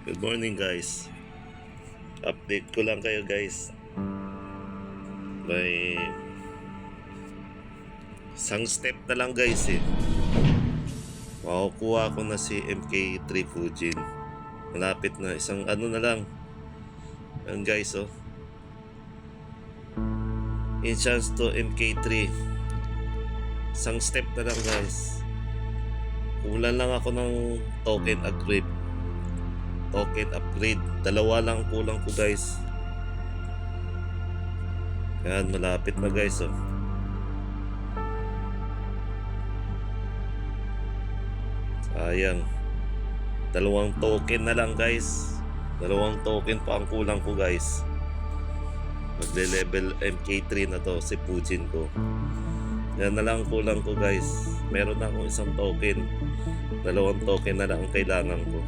Good morning guys. Update ko lang kayo guys. May isang step na lang guys makukuha ko na si MK3 Fujin. Malapit na, isang ano na lang. Ayan guys in chance to MK3. Isang step na lang guys. Kulang lang ako ng token upgrade. Dalawa lang kulang ko guys. Yan, malapit na guys sayang. Dalawang token na lang guys. Dalawang token pa ang kulang ko guys. Magle-level MK3 na to si Fujin ko. Yan na lang kulang ko guys. Meron na akong isang token. Dalawang token na lang ang kailangan ko.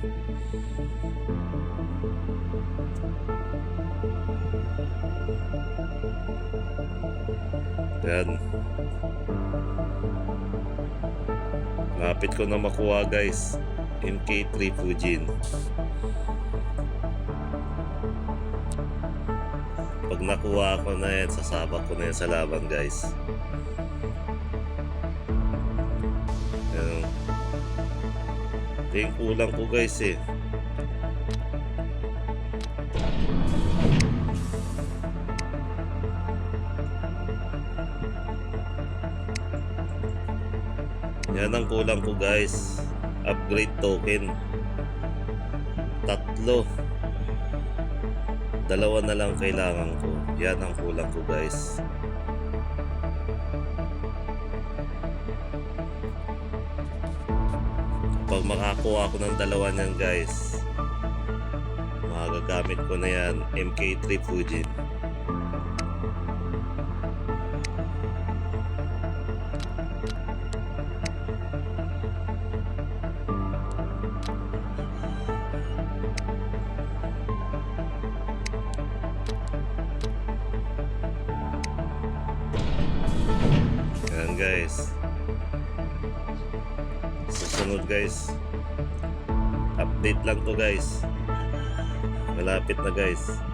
Yan. Lapit ko na makuha guys. MK3 Fujin. Pag nakuha ko na yan, sasabak ko na yan sa laban guys. Yan. Ito yung kulang ko guys Yan ang kulang ko guys. Upgrade token. 3. Dalawa na lang kailangan ko. Yan ang kulang ko guys. Pag makakuha ako ng dalawa niyan guys, magagamit ko na yan MK3 Fujin. Yan guys. Susunod guys. Update lang to guys. Malapit na guys.